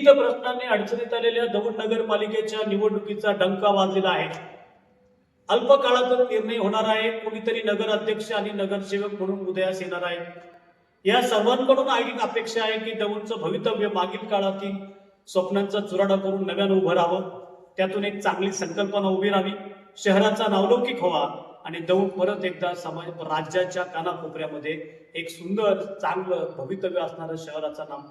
विविध प्रश्नांनी अडचणीत आलेल्या दौंड नगरपालिकेच्या निवडणुकीचा डंका वाजलेला आहे. अल्प काळातच निर्णय होणार आहे. कोणीतरी नगराध्यक्ष आणि नगरसेवक म्हणून उदयास येणार आहे. या सर्वांकडून एक अपेक्षा आहे की दौंडचं भवितव्य मागील काळातील स्वप्नांचा चुराडा करून नव्यानं उभं राहावं. त्यातून एक चांगली संकल्पना उभी राहावी, शहराचा नावलौकिक व्हावा आणि दौंड परत एकदा राज्याच्या कानाकोपऱ्यामध्ये एक सुंदर चांगलं भवितव्य असणारं शहराचं नाम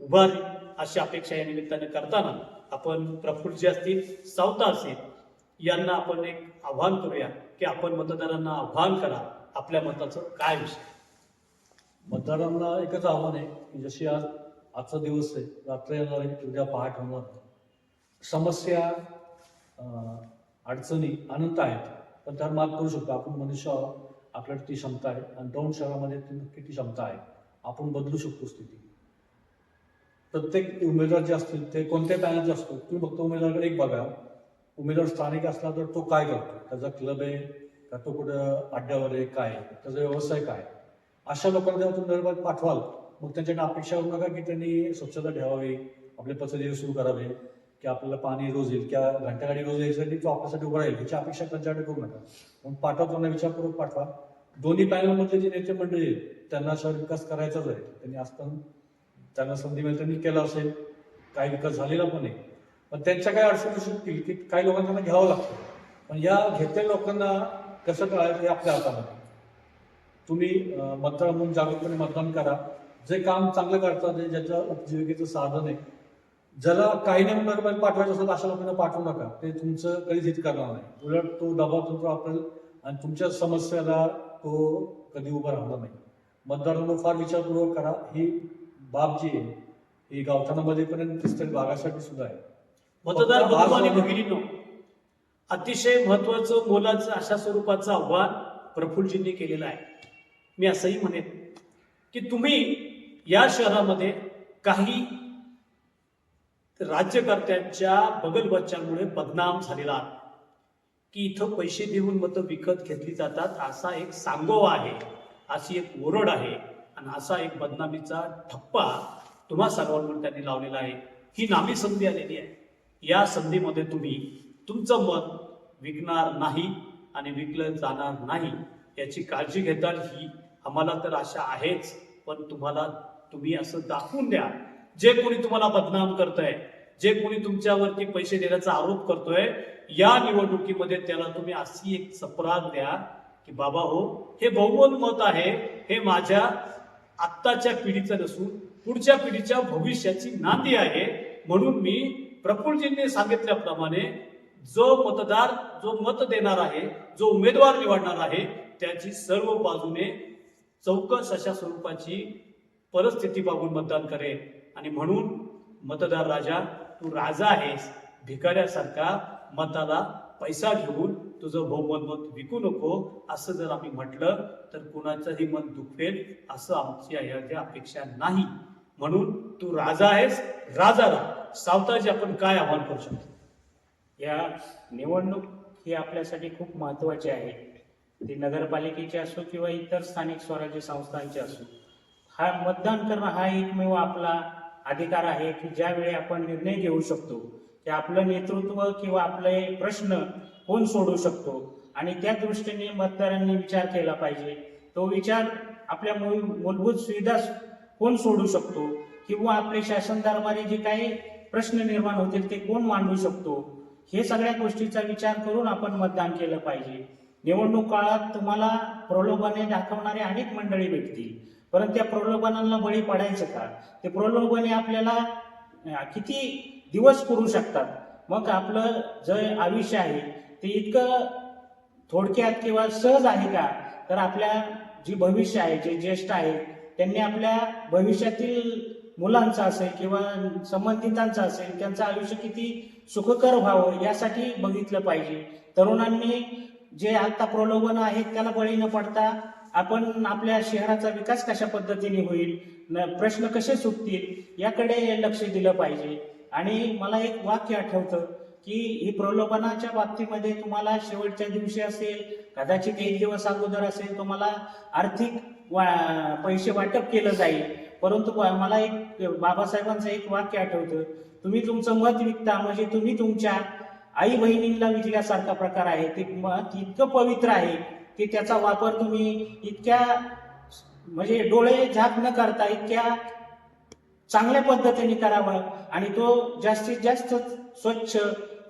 उभारली, अशी अपेक्षा या निमित्ताने करताना आपण प्रफुल्लजी असतील, सावता असेल यांना आपण एक आव्हान करूया की आपण मतदारांना आव्हान करा, आपल्या मताचं काय विषय. मतदारांना एकच आव्हान आहे की जशी आजचा दिवस आहे, रात्र येणार आहे, उद्या पहाट होणार, समस्या अडचणी अनंत आहेत, पण त्यावर मात करू शकतो आपण. मनुष्य आपल्याकडे ती क्षमता आहे आणि दौंड शहरामध्ये किती क्षमता आहे, आपण बदलू शकतो स्थिती. प्रत्येक उमेदवार जे असतील ते कोणत्या पॅनलचे असतो, तुम्ही फक्त उमेदवाराकडे एक बघा. उमेदवार स्थानिक असला तर तो काय करतो, त्याचा क्लब आहे का, तो कुठं अड्ड्यावर आहे, काय त्याचा व्यवसाय काय, अशा लोकांना जेव्हा तुम्ही नगरपालिकेत पाठवाल मग त्यांच्याकडे अपेक्षा करू नका की त्यांनी स्वच्छता ठेवावी, आपले पथदिवे सुरू करावे, की आपल्याला पाणी रोज येईल किंवा घंटागाडी रोज यायसाठी तो आपल्यासाठी उभा राहील, ह्याची अपेक्षा त्यांच्याकडे करू नका. म्हणून पाठवताना विचारपूर्वक पाठवा. दोन्ही पॅनलमधले जे नेते मंडळी आहेत त्यांना शहर विकास करायचाच आहे. त्यांनी असताना त्यांना संधी मिळेल त्यांनी केला असेल, काही विकास झालेला पण आहे, पण त्यांच्या काही अडचणी शकतील की काही लोकांना त्यांना घ्यावं लागतं. पण या घेतलेल्या लोकांना कसं कळायचं हे आपल्या हातामध्ये. तुम्ही मतदार म्हणून जागरूकपणे मतदान करा. जे काम चांगलं करतात, ज्याचं उपजीविकेचं साधन आहे, ज्याला काही नाही नगरपालिकेत पाठवायचं असेल अशा लोकांना पाठवू नका. ते तुमचं कधीच हित करणार नाही, उलट तो दबाव तुमचा वापरेल आणि तुमच्या समस्याला तो कधी उभा राहणार नाही. मतदारांना फार विचारपूर्वक करा. ही बाब जी आहे ही गावठाणामध्ये पर्यंत दिसते, भागासाठी सुद्धा आहे. मतदार बंधू आणि भगिनींनो, अतिशय महत्वाचं मोलाचं अशा स्वरूपाचं आव्हान प्रफुल्लजींनी केलेलं आहे. मी असंही म्हणेन की तुम्ही या शहरामध्ये काही राज्यकर्त्यांच्या बगलबच्च्यांमुळे बदनाम झालेला आहात की इथं पैसे देऊन मतं विकत घेतली जातात, असा एक सांगोवा आहे, अशी एक ओरड आहे आणि असा एक बदनामीचा ठप्पा तुम्हा सर्वांवर त्यांनी लावलेला आहे. ही नामी संधी आलेली आहे. या संधीमध्ये तुम्ही तुमचं मत विकणार नाही आणि विकलं जाणार नाही याची काळजी घेताल, ही आम्हाला तर आशा आहेच. पण तुम्ही असं दाखवून द्या, जे कोणी तुम्हाला बदनाम करतंय, जे कोणी तुमच्यावरती पैसे देण्याचा आरोप करतोय, या निवडणुकीमध्ये त्याला तुम्ही अशी एक चपराक द्या की बाबा हो, हे बहुमत मत आहे, हे माझ्या आत्ताच्या पिढीचं नसून पुढच्या पिढीच्या भविष्याची नांदी आहे. म्हणून मी प्रफुल्लजींनी सांगितल्याप्रमाणे जो मतदार, जो मत देणार आहे, जो उमेदवार निवडणार आहे, त्याची सर्व बाजूने चौकस अशा स्वरूपाची परिस्थिती बघून मतदान करेल. आणि म्हणून मतदार राजा, तू राजा आहेस, भिकाऱ्यासारखा मताला पैसा घेऊन तुझं बहुमत मत विकू नको, असं जर आम्ही म्हटलं तर कुणाचंही मन दुखवेल असं आमची अपेक्षा नाही. म्हणून तू राजा आहेस, राजा राहा. सावताजी, आपण काय आव्हान करू शकतो? या निवडणूक ही आपल्यासाठी खूप महत्त्वाची आहे. ती नगरपालिकेची असो किंवा इतर स्थानिक स्वराज्य संस्थांची असो. हा मतदान करणं हा एकमेव आपला अधिकार आहे की ज्यावेळी आपण निर्णय घेऊ शकतो की आपलं नेतृत्व किंवा आपले प्रश्न कोण सोडवू शकतो, आणि त्या दृष्टीने मतदारांनी विचार केला पाहिजे. तो विचार आपल्या मूलभूत सुविधा कोण सोडू शकतो किंवा आपले शासन दरबारी जे काही प्रश्न निर्माण होतील ते कोण मांडू शकतो, हे सगळ्या गोष्टीचा विचार करून आपण मतदान केलं पाहिजे. निवडणूक काळात तुम्हाला प्रलोभने दाखवणारे अनेक मंडळी भेटतील, परंतु त्या प्रलोभनांना बळी पडायचं का? ते प्रलोभने आपल्याला किती दिवस करू शकतात. मग आपलं जे आयुष्य आहे ते इतकं थोडक्यात किंवा सहज आहे का? तर आपल्या जी भविष्य आहे, जे ज्येष्ठ आहेत त्यांनी आपल्या भविष्यातील मुलांचं असेल किंवा संबंधितांचं असेल, त्यांचं आयुष्य किती सुखकर व्हावं यासाठी बघितलं पाहिजे. तरुणांनी जे आता प्रलोभन आहेत त्याला बळी न पडता आपण आपल्या शहराचा विकास कशा पद्धतीने होईल, प्रश्न कसे सुटतील याकडे लक्ष दिलं पाहिजे. आणि मला एक वाक्य आठवतं की ही प्रलोभनाच्या बाबतीमध्ये तुम्हाला शेवटच्या दिवशी असेल, कदाचित एक दिवस अगोदर असेल, तुम्हाला आर्थिक पैसे वाटप केलं जाईल, परंतु मला एक बाबासाहेबांचं एक वाक्य आठवतं, तुम्ही तुमचं मत विकता म्हणजे तुम्ही तुमच्या आई बहिणींना विकल्यासारखा प्रकार आहे. ते मत इतकं पवित्र आहे की त्याचा वापर तुम्ही इतक्या म्हणजे डोळे झाक न करता इतक्या चांगल्या पद्धतीने करावं आणि तो जास्तीत जास्त स्वच्छ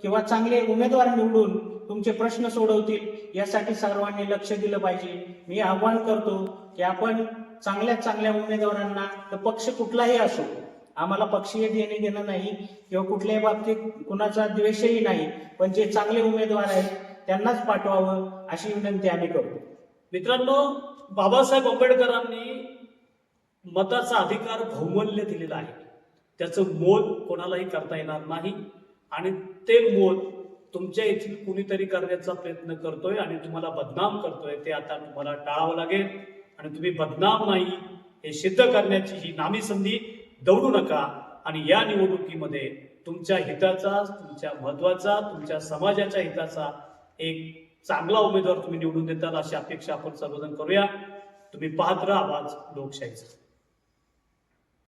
किंवा चांगले उमेदवार निवडून तुमचे प्रश्न सोडवतील यासाठी सर्वांनी लक्ष दिलं पाहिजे. मी आव्हान करतो की आपण चांगल्या उमेदवारांना, तर पक्ष कुठलाही असो, आम्हाला पक्षीय देणे घेणं नाही किंवा कुठल्याही बाबतीत कुणाचा द्वेषही नाही, पण जे चांगले उमेदवार आहेत त्यांनाच पाठवावं अशी विनंती आम्ही करतो. मित्रांनो, बाबासाहेब आंबेडकरांनी मताचा अधिकार बहुमूल्य दिलेला आहे. त्याचं मोल कोणालाही करता येणार नाही आणि ते मोल तुमच्या येथील कुणीतरी करण्याचा प्रयत्न करतोय आणि तुम्हाला बदनाम करतोय, ते आता तुम्हाला टाळावं लागेल. आणि तुम्ही बदनाम नाही हे सिद्ध करण्याची ही नामी संधी दवडू नका आणि या निवडणुकीमध्ये तुमच्या हिताचा, तुमच्या महत्वाचा, तुमच्या समाजाच्या हिताचा एक चांगला उमेदवार तुम्ही निवडून देतात अशी अपेक्षा आपण सर्वजण करूया. तुम्ही पाहत राहा आवाज लोकशाहीचा.